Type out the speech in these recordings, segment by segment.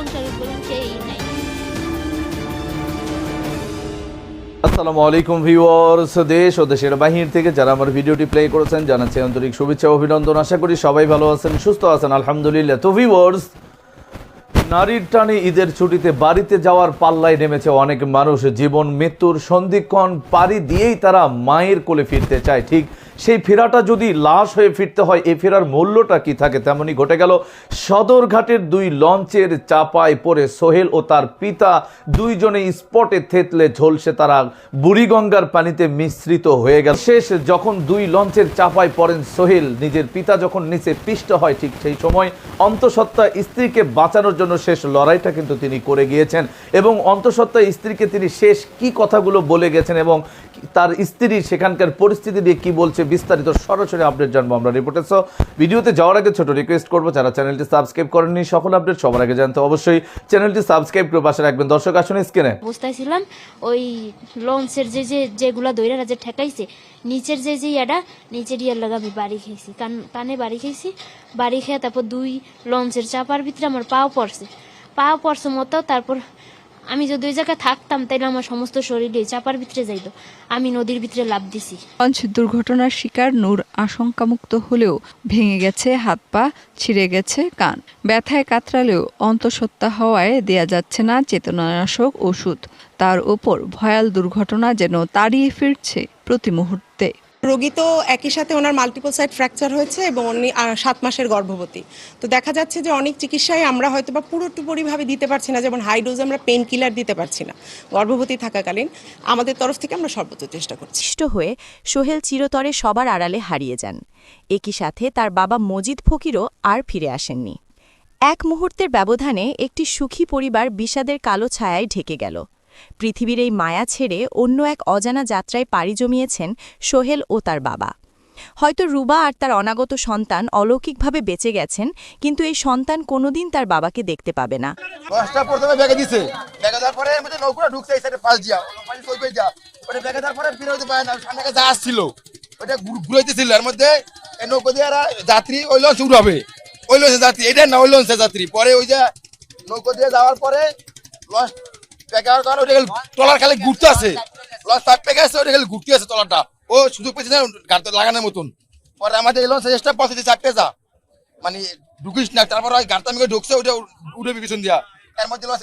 সংসারের বলুন কেই নাই। আসসালামু আলাইকুম ভিউয়ার্স, দেশ ও দেশের বাহির থেকে যারা আমার ভিডিওটি প্লে করেছেন জানাচ্ছি আন্তরিক শুভেচ্ছা ও অভিনন্দন। আশা করি সবাই ভালো আছেন, সুস্থ আছেন, আলহামদুলিল্লাহ। তো ভিউয়ার্স, নারীর টানে ঈদের ছুটিতে বাড়িতে যাওয়ার পাল্লায় নেমেছে অনেক মানুষ। জীবন মৃত্যুর সন্ধিক্ষণ পাড়ি দিয়েই তারা মায়ের কোলে ফিরতে চায়। ঠিক সেই ফেরাটা যদি লাশ হয়ে ফিরতে হয়, এই ফেরার মূল্যটা কি থাকে, তেমনই ঘটে গেল সদরঘাটের দুই লঞ্চের চাপায় পড়ে সোহেল ও তার পিতা দুইজনে স্পটে থেতলে ঝলসে তারা বুড়িগঙ্গার পানিতে মিশ্রিত হয়ে গেল। শেষ যখন দুই লঞ্চের চাপায় পড়েন সোহেল, নিজের পিতা যখন নিচে পিষ্ট হয়, ঠিক সেই সময় অন্তঃসত্ত্বা স্ত্রীকে বাঁচানোর জন্য শেষ লড়াইটা কিন্তু তিনি করে গিয়েছেন। এবং অন্তঃসত্ত্বা স্ত্রীকে তিনি শেষ কি কথাগুলো বলে গেছেন এবং তার স্ত্রী সেখানকার পরিস্থিতি নিয়ে কি বলছে, বিস্তারিত সরাসরি আপডেট জানবো আমরা রিপোর্টার। সো ভিডিওতে যাওয়ার আগে ছোট রিকোয়েস্ট করবো, যারা চ্যানেলটি সাবস্ক্রাইব করেননি সকল আপডেট সবার আগে জানতে অবশ্যই চ্যানেলটি সাবস্ক্রাইব করে পাশে রাখবেন। দর্শক আসুন স্ক্রিনে। অবস্থায় ছিলাম, ওই লঞ্চের যেগুলা দইরা যে ঠেকাইছে নিচের যে ইয়াটা নিচের ইয়ার লাগা আমি বাড়ি খেয়েছি, কানে বাড়ি খেয়েছি। বাড়ি খেয়ে তারপর দুই লঞ্চের চাপার ভিতরে আমার পাও পড়ছে মতো। তারপর আমি যদি ওই জায়গায় থাকতাম তাইলে আমার সমস্ত শরীরে চাপার ভিতরে যাইতো। আমি নদীর ভিতরে লাফ দিছি। লঞ্চ দুর্ঘটনার শিকার নূর আশঙ্কামুক্ত হলেও ভেঙে গেছে হাত পা, ছিঁড়ে গেছে কান। ব্যথায় কাতরালেও অন্তঃসত্ত্বা হওয়ায় দেয়া যাচ্ছে না চেতনানাশক ওষুধ। তার ওপর ভয়াল দুর্ঘটনা যেন তাড়িয়ে ফিরছে প্রতি মুহূর্তে। রোগী তো একই সাথে ওনার মাল্টিপল সাইড ফ্র্যাকচার হয়েছে এবং উনি 7 মাসের গর্ভবতী। তো দেখা যাচ্ছে যে অনেক চিকিৎসায় আমরা হয়তো বা পুরোপুরিভাবে দিতে পারছি না, যেমন হাই ডোজ আমরা পেন কিলার দিতে পারছি না গর্ভবতী থাকাকালীন। আমাদের তরফ থেকে আমরা সর্বোচ্চ চেষ্টা করছি। হয়ে সোহেল চিরতরে সবার আড়ালে হারিয়ে যান। একই সাথে তার বাবা মজিদ ফকিরও আর ফিরে আসেননি। এক মুহূর্তের ব্যবধানে একটি সুখী পরিবার বিষাদের কালো ছায়ায় ঢেকে গেল। পৃথিবীর এই মায়া ছেড়ে অন্য এক অজানা যাত্রায় পাড়ি জমিয়েছেন সোহেল ও তার বাবা। হয়তো রুবা আর তার অনাগত সন্তান অলৌকিকভাবে বেঁচে গেছেন, কিন্তু এই সন্তান কোনোদিন তার বাবাকে দেখতে পাবে না। প্রথমে ব্যাগে দিছে, ব্যাগে দেওয়ার পরে নৌকা ঢুকছে এই সাইডে পাশ দিয়া, পানি কই কই যা ওটা ব্যাগে দেওয়ার পরে বিরোধী পায় না, সামনে যা আসছিল ওটা ঘুরাইতেছিল। এর মধ্যে এই নৌকা দিয়ে যাত্রী ওই লঞ্চ উড়াবে, ওই লঞ্চের যাত্রী এটা না, ওই লঞ্চের যাত্রী। পরে ওই যে নৌকা দিয়ে যাওয়ার পরে লঞ্চ পেকার কারণ ওটা টলার খালি ঘুরতে আছে, লঞ্চ তার পেকে আছে, ওটা খালি ঘুরতে আছে টলারটা, ও সুযোগ পেয়েছে গাড়ি লাগানোর মতন। পরে আমাদের এই লঞ্চের চেষ্টা পৌঁছেছে 4টে যা মানে ঢুকিস না, তারপর ওই গাড়িটা আমাকে ঢুকছে, ওইটা উঠে পিছন দিয়া। এর মধ্যে লঞ্চ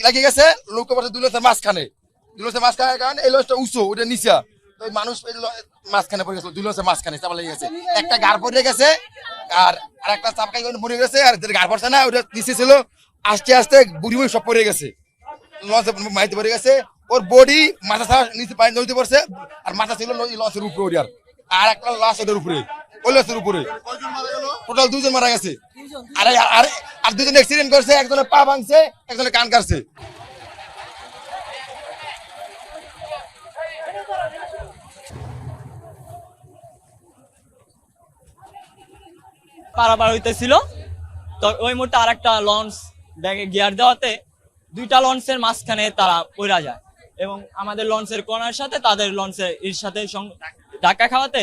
লাগিয়ে গেছে নৌকা পাশে দুই লঞ্চের মাঝখানে কারণ এই লঞ্চটা উঁচু, ওটা নিচা, তো মানুষ মাঝখানে পড়ে গেছে, দুই লঞ্চের মাঝখানে চাপা লেগে গেছে। একটা গাড় পড়ে গেছে আর একটা চাপকাই মরে গেছে, আর গাড় পড়ছে না, ওটা নিচে ছিল। আস্তে আস্তে বুড়ি সব পড়ে গেছে, লঞ্চে মাইতে পড়ে গেছে। ওর বডি মাথা ছাড়া নিচে পানি নদীতে পড়ছে, আর মাথা ছিল লঞ্চের উপরে, আর একটা লাশ ওদের উপরে, ওই লঞ্চের উপরে। টোটাল 2 জন মারা গেছে, আর 2 জন অ্যাক্সিডেন্ট করছে, একজনের পা ভাঙছে, একজনের কান কাটছে। পারাপার হইতেছিল, তো ওই মুহূর্তে আর একটা লঞ্চ ব্যাগে গিয়ার দেওয়াতে 2টা লঞ্চের মাঝখানে তারা পড়া যায় এবং আমাদের লঞ্চের কোনার সাথে তাদের লঞ্চের এর সাথে ধাক্কা খাওয়াতে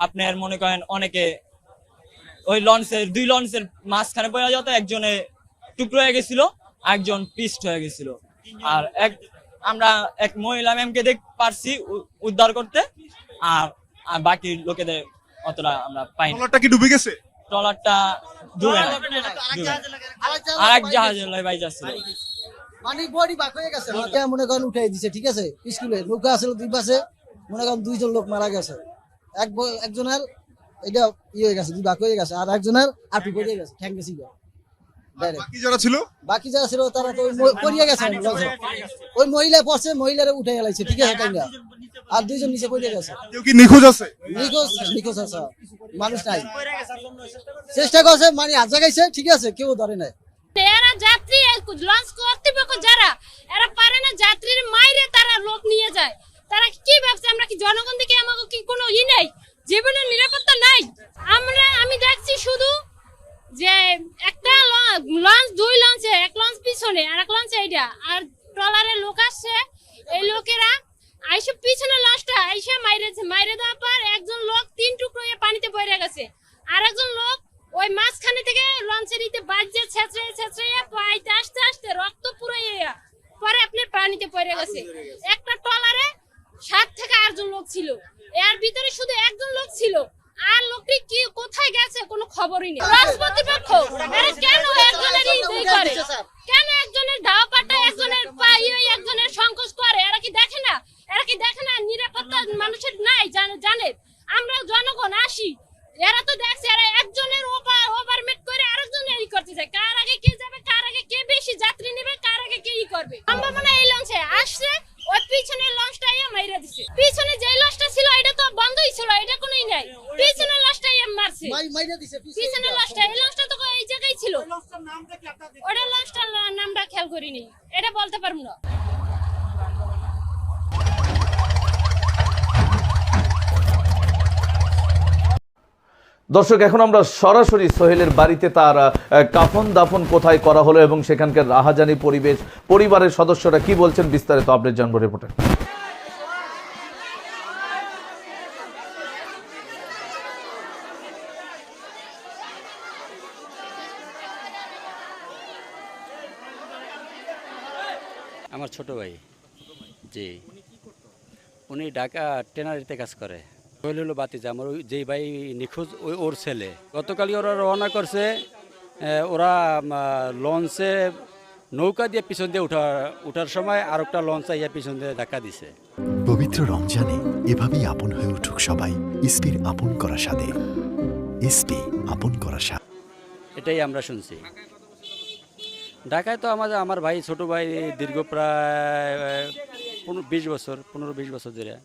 আপনার মনে করেন অনেকে ওই লঞ্চের 2 লঞ্চের মাঝখানে পড়া যাওয়াতে একজনে টুকরো হয়ে গেছিল, একজন পিস্ট হয়ে গেছিল। আর আমরা এক মহিলা ম্যামকে পারছি উদ্ধার করতে, আর বাকি লোকেদের অতটা আমরা পাইনি। ট্রলারটা কি ডুবে গেছে? ট্রলারটা ডুবে না, আরেক জাহাজের ভাই যাচ্ছিল। মানে বডি বাক হয়ে গেছে, মাকে মনে করেন উঠাই দিছে, ঠিক আছে। স্কুলে নৌকা আছিল 2 পাশে, মনে করেন 2 জন লোক মারা গেছে। একজনের এটা হয়ে গেছে, 2 বাক হয়ে গেছে, আর একজনের আটু পড়ে গেছে, ঠ্যাং গেছিল। বাকি যারা ছিল তারা তো পড়িয়ে গেছে, ওই মহিলা পড়ছে, মহিলারে উঠে গেলাইছে, ঠিক আছে, টাইঙ্গা। আর 2 জন নিচে পড়ে গেছে। কেউ কি নিখোঁজ আছে? নিখোঁজ আছে, মানুষ নাই। চেষ্টা করছে, মানে হাত জাগাইছে, ঠিক আছে, কেউ ধরে নাই। এরা যাত্রী লঞ্চ কর্তৃপক্ষ যারা এরা পারে না যাত্রীর মাইরে তারা লোক নিয়ে যায়। তারা কি ভাবছে আমরা কি জনগণ থেকে আমাকে কি কোনো নেই, জীবনের নিরাপত্তা নাই? আমি দেখছি শুধু যে একটা লঞ্চ 2 লঞ্চে, এক লঞ্চ পিছনে আর এক লঞ্চ এইটা, আর ট্রলারে লোক আসছে। এই লোকেরা আইসে পিছনে লঞ্চটা আইসে মাইরে দেওয়ার পর একজন লোক 3 টুকরো পানিতে পড়ে গেছে, আর একজন লোক ওই মাঝখানে থেকে লঞ্চের ইতে বাজে ছেঁচড়ে পাইতে আসতে আসতে রক্ত পুরো পরে আপনার পানিতে পড়ে গেছে। একটা ট্রলারে 7 থেকে 8 জন লোক ছিল, এর ভিতরে শুধু একজন লোক ছিল, আর লোকটি কি কোথায় গেছে কোনো খবরই নেই। রাজপতিপক্ষ এরা কেন একজনের ই করে, কেন একজনের ধাওয়া পাঠায়, একজনের একজনের সংকোচ করে? এরা কি দেখে না? এরা কি দেখে না নিরাপত্তা মানুষের নাই? জানে আমরা জনগণ আসি, এরা তো দেখছে এরা একজনের ওভারমেট করে আরেকজনের ই করতে যায়। কার আগে কে যাবে, কার আগে কে বেশি যাত্রী নেবে, কার আগে কে ই করবে। সম্ভাবনা এই লঞ্চে আসছে, ওই পিছনের লঞ্চটাই মাইরা দিছে। পিছনে যে লঞ্চটা ছিল এটা তো বন্ধই ছিল, এটা কোনোই নাই। পিছনের লঞ্চটাই মারছে, পিছনের লঞ্চটা, এই লঞ্চটা তো এই জায়গায় ছিল। ওটা লঞ্চটার নামটা খেয়াল করিনি, এটা বলতে পারবো না। দর্শক, এখন আমরা সরাসরি সোহেলের বাড়িতে তার কাফন দাফন কোথায় করা হলো এবং সেখানকার রাহাজানি পরিবেশ, পরিবারের সদস্যরা কি বলছেন, বিস্তারিত আপডেট জানবো রিপোর্টে। আমার ছোট ভাই, জি, উনি ঢাকা ট্রেনারিতে কাজ করে। সোহেল হলো বাতিজা, আমার যেই ভাই নিখোঁজ ওর ছেলে। গতকালই ওরা রওনা করছে, ওরা লঞ্চে নৌকা দিয়ে পিছন দিয়ে উঠার সময় আর একটা লঞ্চ আইয়া পিছন দিয়ে ধাক্কা দিছে। পবিত্র রমজানে এভাবেই আপন হয়ে উঠুক সবাই ইসপির আপন করা স্বাদে। ইসপি আপন করা স্বাদ, এটাই আমরা শুনছি। ঢাকায় তো আমার ভাই, ছোট ভাই দীর্ঘ প্রায় 15-20 বছর ধরে।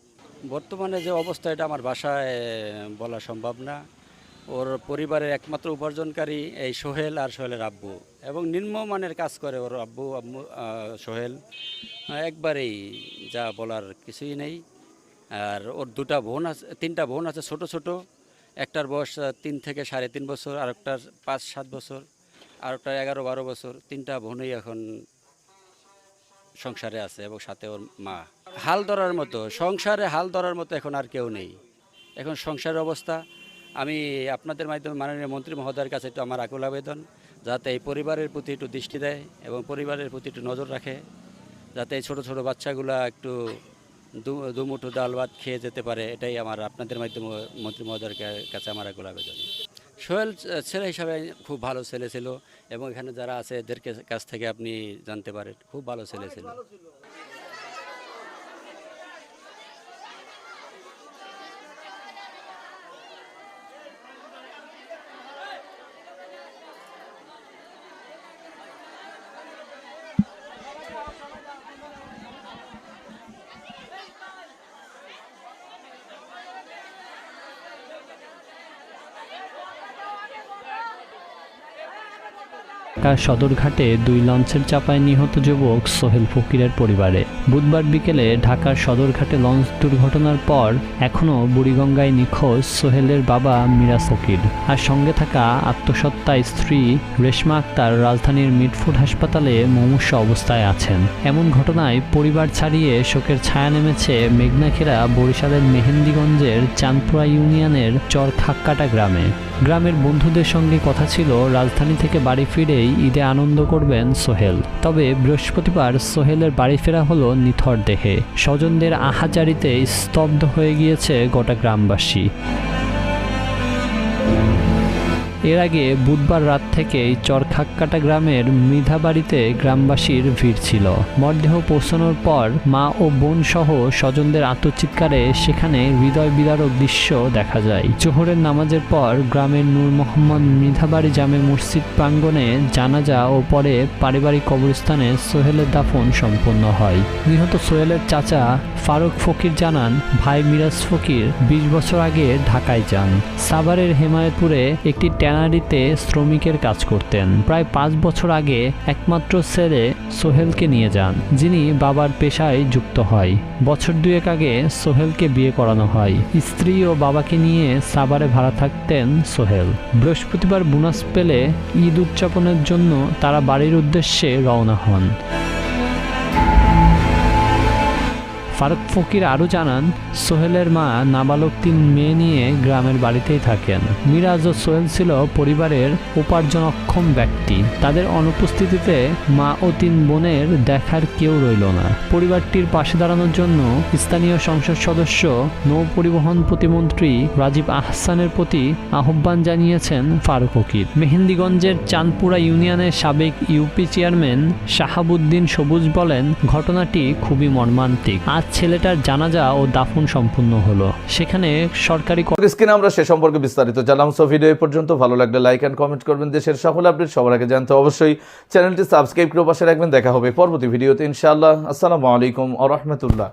বর্তমানে যে অবস্থা, এটা আমার বাসায় বলা সম্ভব না। ওর পরিবারের একমাত্র উপার্জনকারী এই সোহেল আর সোহেলের আব্বু, এবং নিম্নমানের কাজ করে ওর আব্বু সোহেল। একবারেই যা বলার কিছুই নেই। আর ওর 3টা বোন আছে ছোট ছোট। একটার বয়স 3 থেকে 3.5 বছর, আর একটার 5-7 বছর, আর একটা 11-12 বছর। 3টা বোনই এখন সংসারে আছে এবং সাথে ওর মা। হাল ধরার মতো, সংসারে হাল ধরার মতো এখন আর কেউ নেই। এখন সংসারের অবস্থা, আমি আপনাদের মাধ্যমে মাননীয় মন্ত্রী মহোদয়ের কাছে একটু আমার আকুল আবেদন, যাতে এই পরিবারের প্রতি একটু দৃষ্টি দেয় এবং পরিবারের প্রতি একটু নজর রাখে, যাতে এই ছোটো ছোটো বাচ্চাগুলা একটু দুমুঠো ডাল ভাত খেয়ে যেতে পারে। এটাই আমার আপনাদের মাধ্যমে মন্ত্রী মহোদয়ের কাছে আমার আকুল আবেদন। সোহেল ছেলে হিসাবে খুব ভালো ছেলে ছিল, এবং এখানে যারা আছে এদের কাছ থেকে আপনি জানতে পারেন, খুব ভালো ছেলে ছিল। ঢাকা সদরঘাটে 2 লঞ্চের চাপায় নিহত যুবক সোহেল ফকিরের পরিবারে। বুধবার বিকেলে ঢাকার সদরঘাটে লঞ্চ দুর্ঘটনার পর এখনও বুড়িগঙ্গায় নিখোঁজ সোহেলের বাবা মিরাজ ফকির আর সঙ্গে থাকা আত্মসত্ত্বা স্ত্রী রেশমা আক্তার রাজধানীর মিটফুড হাসপাতালে মুমূর্ষু অবস্থায় আছেন। এমন ঘটনায় পরিবার ছাড়িয়ে শোকের ছায়া নেমেছে মেঘনাখেরা বরিশালের মেহেন্দিগঞ্জের চাঁদপুরা ইউনিয়নের চরখাক্কাটা গ্রামে। গ্রামের বন্ধুদের সঙ্গে কথা ছিল রাজধানী থেকে বাড়ি ফিরেই ঈদে আনন্দ করবেন সোহেল। তবে বৃহস্পতিবার সোহেলের বাড়ি ফেরা হলো নিথর দেহে। স্বজনদের আহাজারিতে স্তব্ধ হয়ে গিয়েছে গোটা গ্রামবাসী। এর আগে বুধবার রাত থেকেই চরখাক্কাটা গ্রামের মৃধাবাড়িতে গ্রামবাসীর ভিড় ছিল। মরদেহ পৌঁছানোর পর মা ও বোন সহ স্বজনদের আত্মচিৎকারে সেখানে হৃদয় বিদারক দৃশ্য দেখা যায়। জোহরের নামাজের পর গ্রামের নূর মোহাম্মদ মৃধাবাড়ি জামে মসজিদ প্রাঙ্গণে জানাজা ও পরে পারিবারিক কবরস্থানে সোহেলের দাফন সম্পন্ন হয়। নিহত সোহেলের চাচা ফারুক ফকির জানান, ভাই মিরাজ ফকির 20 বছর আগে ঢাকায় যান। সাভারের হেমায়েতপুরে একটি ট্যানারিতে শ্রমিকের কাজ করতেন। প্রায় 5 বছর আগে একমাত্র ছেলে সোহেলকে নিয়ে যান, যিনি বাবার পেশায় যুক্ত হয়। বছর 2 আগে সোহেলকে বিয়ে করানো হয়। স্ত্রী ও বাবাকে নিয়ে সাভারে ভাড়া থাকতেন সোহেল। বৃহস্পতিবার বোনাস পেলে ঈদ উদযাপনের জন্য তারা বাড়ির উদ্দেশ্যে রওনা হন। ফারুক ফকির আরও জানান, সোহেলের মা নাবালক 3 মেয়ে নিয়ে গ্রামের বাড়িতেই থাকেন। মিরাজ ও সোহেল ছিল পরিবারের উপার্জনক্ষম ব্যক্তি। তাদের অনুপস্থিতিতে মা ও 3 বোনের দেখার কেউ রইল না। পরিবারটির পাশে দাঁড়ানোর জন্য স্থানীয় সংসদ সদস্য, নৌ পরিবহন প্রতিমন্ত্রী রাজীব আহসানের প্রতি আহ্বান জানিয়েছেন ফারুক ফকির। মেহেন্দিগঞ্জের চাঁদপুরা ইউনিয়নের সাবেক ইউপি চেয়ারম্যান শাহাবুদ্দিন সবুজ বলেন, ঘটনাটি খুবই মর্মান্তিক। আজ ছেলেটার জানাজা ও দাফন সম্পূর্ণ হলো। সেখানে সরকারি স্ক্রিনে আমরা সে সম্পর্কে বিস্তারিত জানলাম। সো ভিডিও এই পর্যন্ত। ভালো লাগলে লাইক এন্ড কমেন্ট করবেন। দেশের সকল আপডেট সবার আগে জানতে অবশ্যই চ্যানেলটি সাবস্ক্রাইব করে পাশে রাখবেন। দেখা হবে পরবর্তী ভিডিওতে ইনশাআল্লাহ। আসসালামু আলাইকুম ওয়া রাহমাতুল্লাহ।